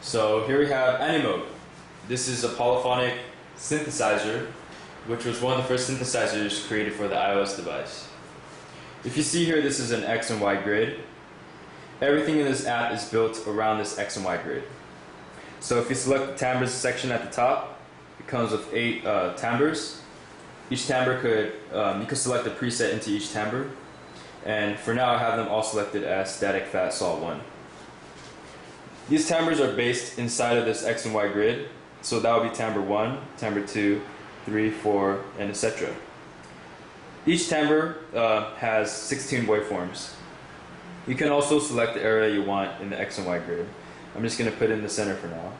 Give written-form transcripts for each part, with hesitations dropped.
So here we have Animoog. This is a polyphonic synthesizer, which was one of the first synthesizers created for the iOS device. If you see here, this is an X and Y grid. Everything in this app is built around this X and Y grid. So if you select the timbres section at the top, it comes with 8 timbres. Each timbre you could select a preset into each timbre. And for now I have them all selected as static fat sol 1. These timbres are based inside of this X and Y grid. So that would be timbre 1, timbre 2, 3, 4, and etc. Each timbre has 16 waveforms. You can also select the area you want in the X and Y grid. I'm just going to put it in the center for now.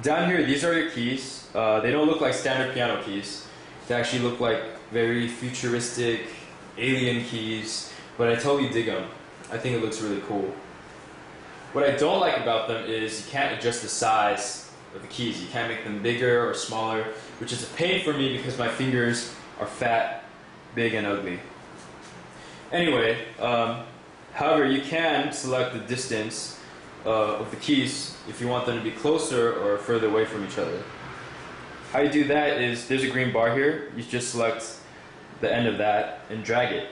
Down here, these are your keys. They don't look like standard piano keys. They actually look like very futuristic alien keys, but I totally dig them. I think it looks really cool. What I don't like about them is you can't adjust the size of the keys. You can't make them bigger or smaller, which is a pain for me because my fingers are fat, big, and ugly. Anyway, however, you can select the distance of the keys if you want them to be closer or further away from each other. How you do that is, there's a green bar here. You just select the end of that and drag it.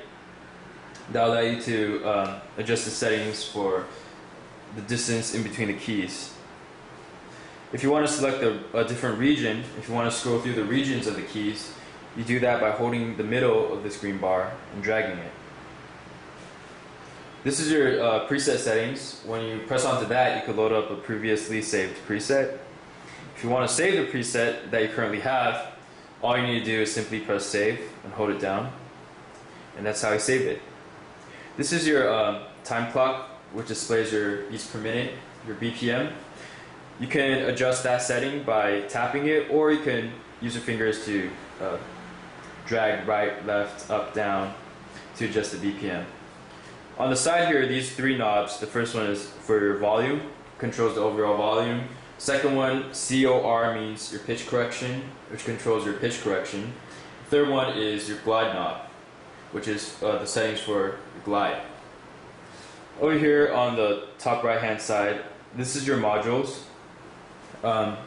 That'll allow you to adjust the settings for the distance in between the keys. If you want to select a different region, if you want to scroll through the regions of the keys, you do that by holding the middle of this green bar and dragging it. This is your preset settings. When you press onto that, you could load up a previously saved preset. If you want to save the preset that you currently have, all you need to do is simply press save and hold it down, and that's how you save it. This is your time clock, which displays your beats per minute, your BPM. You can adjust that setting by tapping it, or you can use your fingers to drag right, left, up, down to adjust the BPM. On the side here, these 3 knobs. The first one is for your volume, controls the overall volume. Second one, COR, means your pitch correction, which controls your pitch correction. The third one is your glide knob, which is the settings for your glide. Over here on the top right hand side, this is your modules. There are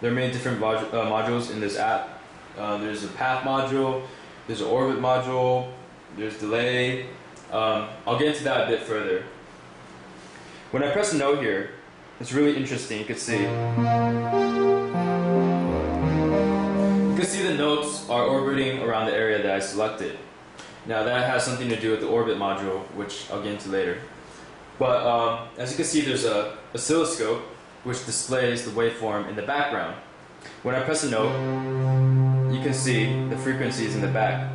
many different modules in this app. There's a path module, there's an orbit module, there's delay. I'll get into that a bit further. When I press a note here, it's really interesting. You can see the notes are orbiting around the area that I selected. Now that has something to do with the orbit module, which I'll get into later. But as you can see, there's an oscilloscope which displays the waveform in the background. When I press a note, you can see the frequencies in the back.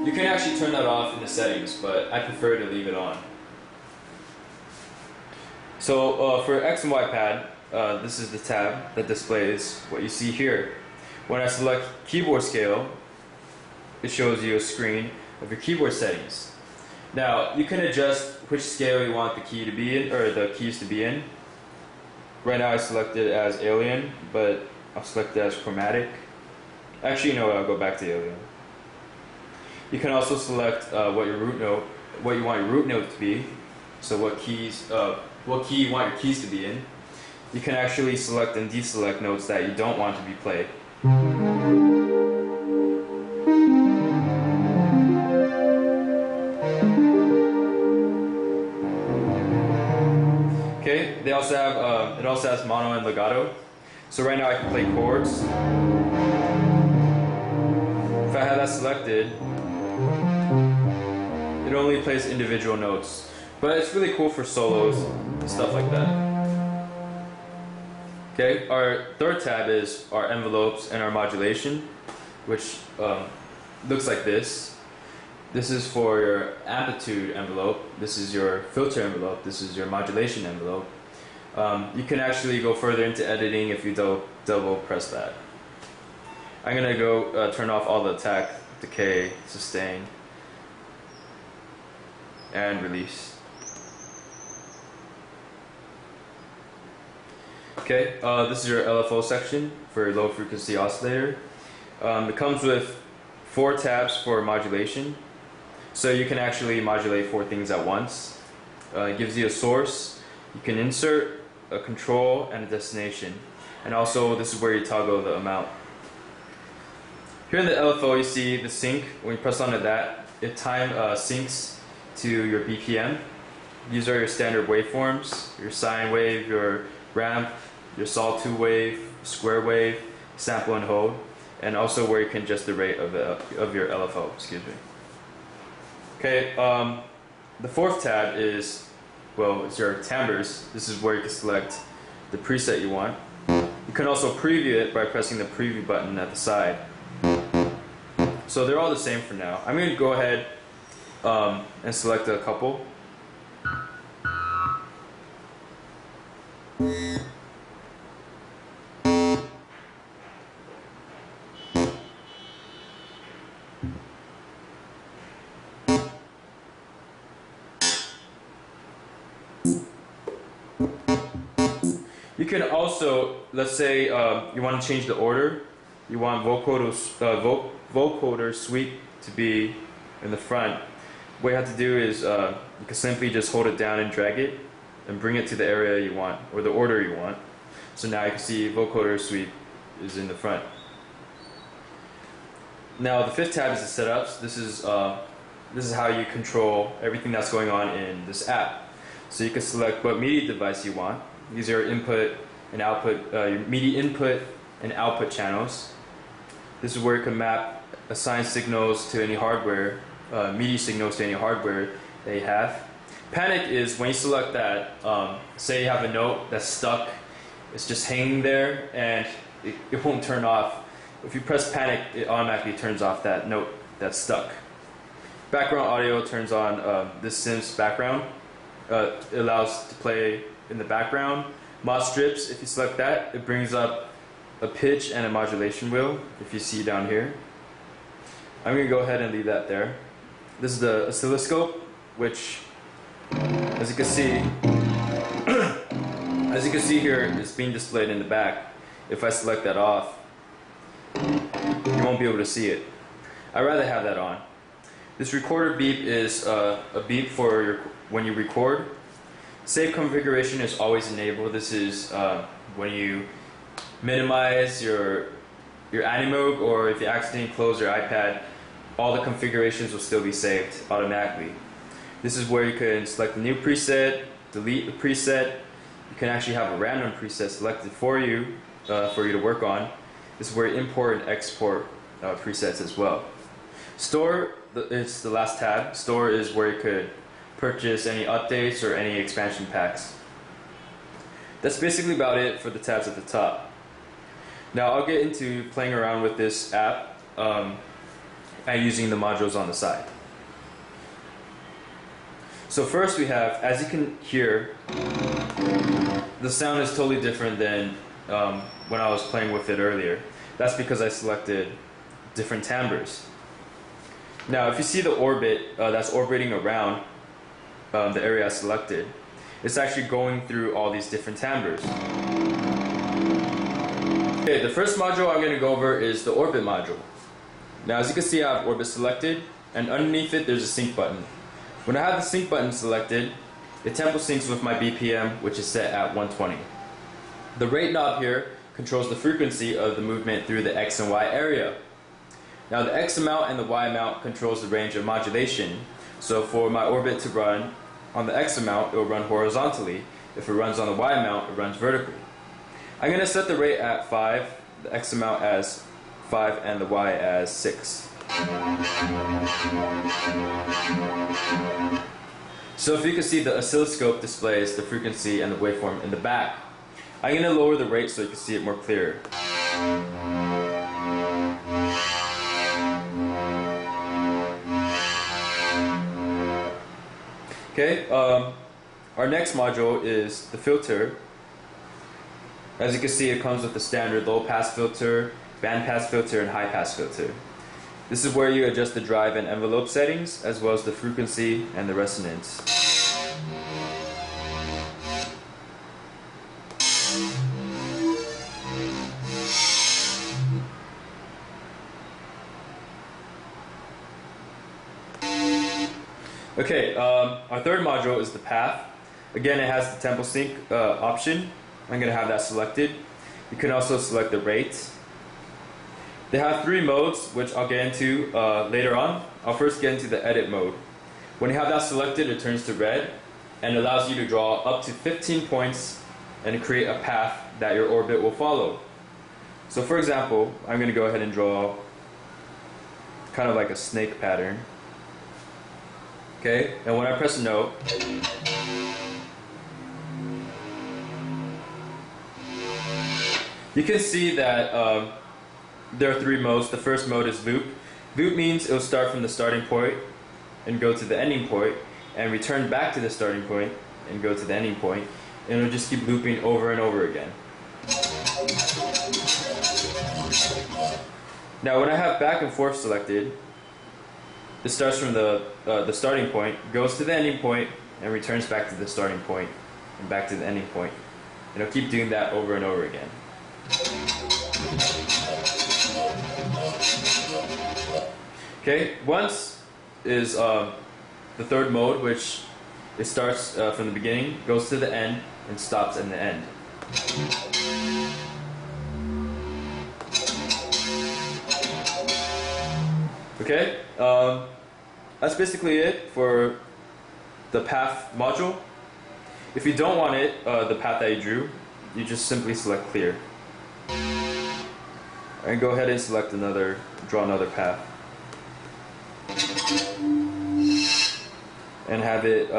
You can actually turn that off in the settings, but I prefer to leave it on. So for X and Y pad, this is the tab that displays what you see here. When I select keyboard scale, it shows you a screen of your keyboard settings. Now you can adjust which scale you want the key to be in, or the keys to be in. Right now I selected as alien, but I'll select it as chromatic. Actually, no, I'll go back to alien. You can also select what you want your root note to be. So what key you want your keys to be in. You can actually select and deselect notes that you don't want to be played. Okay, it also has mono and legato. So right now I can play chords. If I have that selected, it only plays individual notes. But it's really cool for solos and stuff like that. Okay, our third tab is our envelopes and our modulation, which looks like this. This is for your amplitude envelope, this is your filter envelope, this is your modulation envelope. You can actually go further into editing if you double press that. I'm going to go turn off all the attack, decay, sustain, and release. Okay, this is your LFO section for your low frequency oscillator. It comes with 4 tabs for modulation, so you can actually modulate 4 things at once. It gives you a source. You can insert a control and a destination. And also, this is where you toggle the amount. Here in the LFO, you see the sync. When you press onto that, it time syncs to your BPM. These are your standard waveforms, your sine wave, your ramp, your sawtooth wave, square wave, sample and hold, and also where you can adjust the rate of your LFO. Excuse me. Okay, the fourth tab is, well, it's your timbres. This is where you can select the preset you want. You can also preview it by pressing the preview button at the side. So they're all the same for now. I'm going to go ahead and select a couple. You can also, let's say you want to change the order. You want vocoder sweep to be in the front. What you have to do is you can simply just hold it down and drag it and bring it to the area you want, or the order you want. So now you can see vocoder sweep is in the front. Now the fifth tab is the setups. This is how you control everything that's going on in this app. So you can select what MIDI device you want. These are input and output, your MIDI input and output channels. This is where you can map, assign signals to any hardware, MIDI signals to any hardware that you have. Panic is when you select that, say you have a note that's stuck, it's just hanging there and it won't turn off. If you press panic, it automatically turns off that note that's stuck. Background audio turns on this synth's background. It allows to play in the background. Mod strips, if you select that, it brings up a pitch and a modulation wheel, if you see down here. I'm going to go ahead and leave that there. This is the oscilloscope, which, as you can see, here, it's being displayed in the back. If I select that off, you won't be able to see it. I'd rather have that on. This recorder beep is a beep for when you record. Save configuration is always enabled. This is when you minimize your Animoog, or if you accidentally close your iPad, all the configurations will still be saved automatically. This is where you can select a new preset, delete the preset. You can actually have a random preset selected for you to work on. This is where you import and export presets as well. Store, it's the last tab. Store is where you could purchase any updates or any expansion packs. That's basically about it for the tabs at the top. Now I'll get into playing around with this app and using the modules on the side. So first we have, as you can hear, the sound is totally different than when I was playing with it earlier. That's because I selected different timbres. Now if you see the orbit that's orbiting around the area I selected, it's actually going through all these different timbres. Okay, the first module I'm going to go over is the orbit module. Now as you can see, I have orbit selected, and underneath it there's a sync button. When I have the sync button selected, it tempo syncs with my BPM, which is set at 120. The rate knob here controls the frequency of the movement through the X and Y area. Now the X amount and the Y amount controls the range of modulation. So for my orbit to run on the X amount, it will run horizontally. If it runs on the Y amount, it runs vertically. I'm going to set the rate at 5, the X amount as 5, and the Y as 6. So if you can see, the oscilloscope displays the frequency and the waveform in the back. I'm going to lower the rate so you can see it more clear. Okay, our next module is the filter. As you can see, it comes with the standard low pass filter, band pass filter, and high pass filter. This is where you adjust the drive and envelope settings, as well as the frequency and the resonance. Okay, our third module is the path. Again, it has the tempo sync option. I'm going to have that selected. You can also select the rate. They have 3 modes, which I'll get into later on. I'll first get into the edit mode. When you have that selected, it turns to red and allows you to draw up to 15 points and create a path that your orbit will follow. So for example, I'm going to go ahead and draw kind of like a snake pattern. Okay, and when I press no, you can see that there are 3 modes. The first mode is loop. Loop means it will start from the starting point and go to the ending point and return back to the starting point and go to the ending point, and it'll just keep looping over and over again. Now when I have back and forth selected, it starts from the starting point, goes to the ending point, and returns back to the starting point and back to the ending point. And it'll keep doing that over and over again. Okay, once is the third mode, which it starts from the beginning, goes to the end, and stops in the end. Okay, that's basically it for the path module. If you don't want it, the path that you drew, you just simply select clear. And go ahead and select another, draw another path. And have it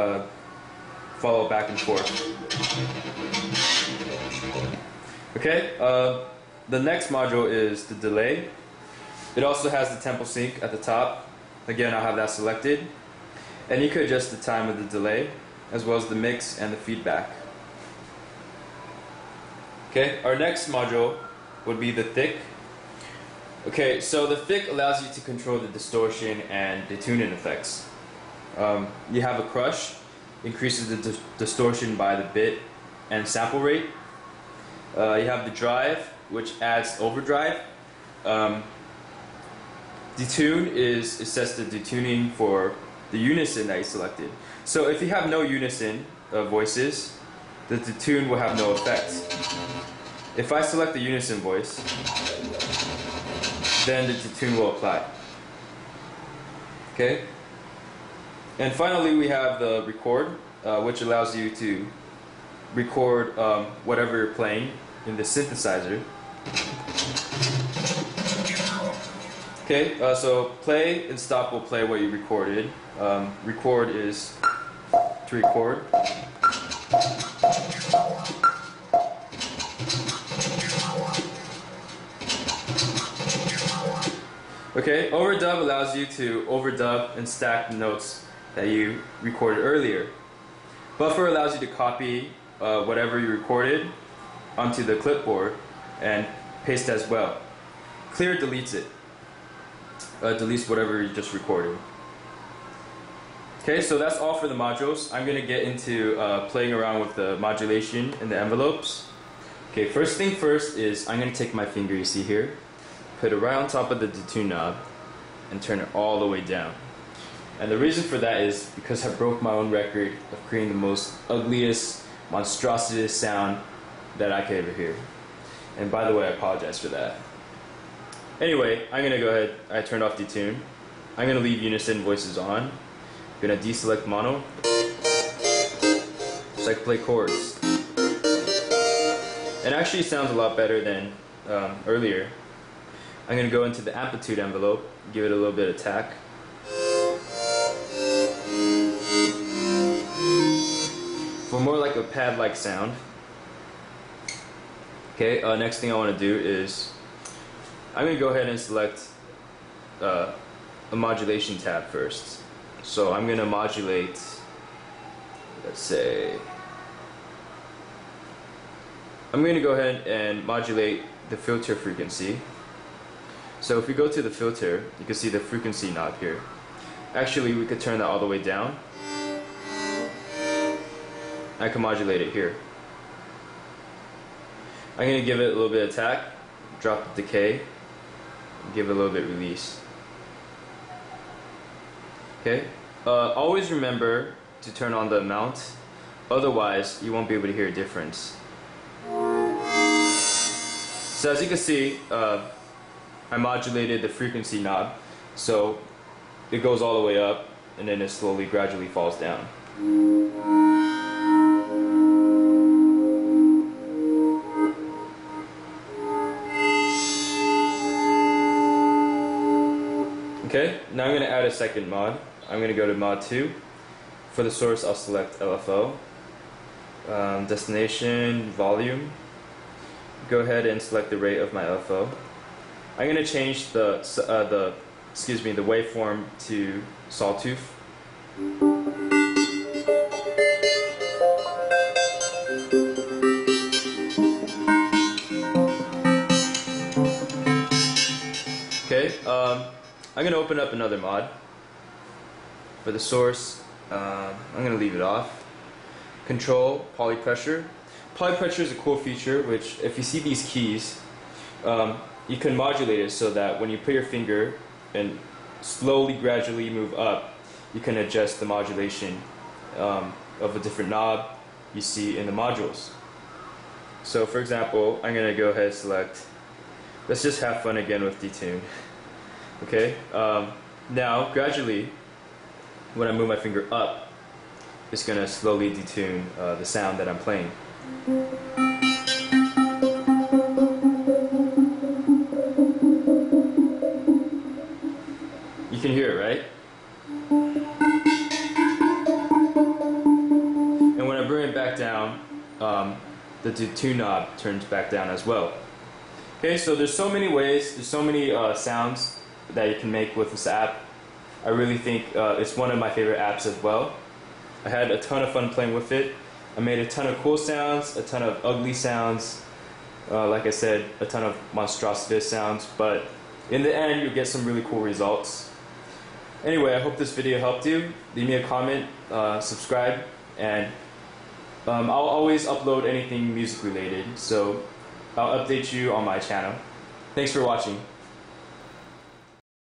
follow back and forth. Okay, the next module is the delay. It also has the tempo sync at the top. Again, I'll have that selected. And you could adjust the time of the delay, as well as the mix and the feedback. Okay, our next module would be the thick. Okay, so the thick allows you to control the distortion and detuning effects. You have a crush, increases the distortion by the bit and sample rate. You have the drive, which adds overdrive. Detune sets the detuning for the unison that you selected. So if you have no unison of voices, the detune will have no effect. If I select the unison voice, then the detune will apply. Okay? And finally we have the record, which allows you to record whatever you're playing in the synthesizer. Okay, so play and stop will play what you recorded. Record is to record. Okay, overdub allows you to overdub and stack the notes that you recorded earlier. Buffer allows you to copy whatever you recorded onto the clipboard and paste as well. Clear deletes it. Deletes whatever you just recorded. Okay, so that's all for the modules. I'm going to get into playing around with the modulation and the envelopes. Okay, first thing first is I'm going to take my finger, you see here, put it right on top of the detune knob and turn it all the way down. And the reason for that is because I broke my own record of creating the most ugliest, monstrosity sound that I could ever hear. And by the way, I apologize for that. Anyway, I'm going to go ahead, I turned off detune. I'm going to leave unison voices on. I'm going to deselect mono, so I can play chords. It actually sounds a lot better than earlier. I'm going to go into the amplitude envelope, give it a little bit of tack. For more like a pad-like sound. Okay, next thing I want to do is I'm going to go ahead and select a modulation tab first. So I'm going to modulate, let's say, I'm going to go ahead and modulate the filter frequency. So if we go to the filter, you can see the frequency knob here. Actually, we could turn that all the way down. I can modulate it here. I'm going to give it a little bit of attack, drop the decay, give it a little bit of release. Okay, Always remember to turn on the mount, otherwise you won't be able to hear a difference. So as you can see, I modulated the frequency knob, so it goes all the way up and then it slowly, gradually falls down. Okay, now I'm going to add a second mod. I'm going to go to mod 2. For the source, I'll select LFO. Destination, volume. Go ahead and select the rate of my LFO. I'm going to change the waveform to sawtooth. Okay, I'm going to open up another mod. For the source, I'm going to leave it off. Control, polypressure. Polypressure is a cool feature which, if you see these keys, you can modulate it so that when you put your finger and slowly, gradually move up, you can adjust the modulation of a different knob you see in the modules. So for example, I'm going to go ahead and select, let's just have fun again with detune. Okay, now gradually, when I move my finger up, it's going to slowly detune the sound that I'm playing. You can hear it, right? And when I bring it back down, the detune knob turns back down as well. Okay, so there's so many ways, there's so many sounds that you can make with this app. I really think it's one of my favorite apps as well. I had a ton of fun playing with it. I made a ton of cool sounds, a ton of ugly sounds, like I said, a ton of monstrositous sounds, but in the end you'll get some really cool results. Anyway, I hope this video helped you. Leave me a comment, subscribe, and I'll always upload anything music related, so I'll update you on my channel. Thanks for watching.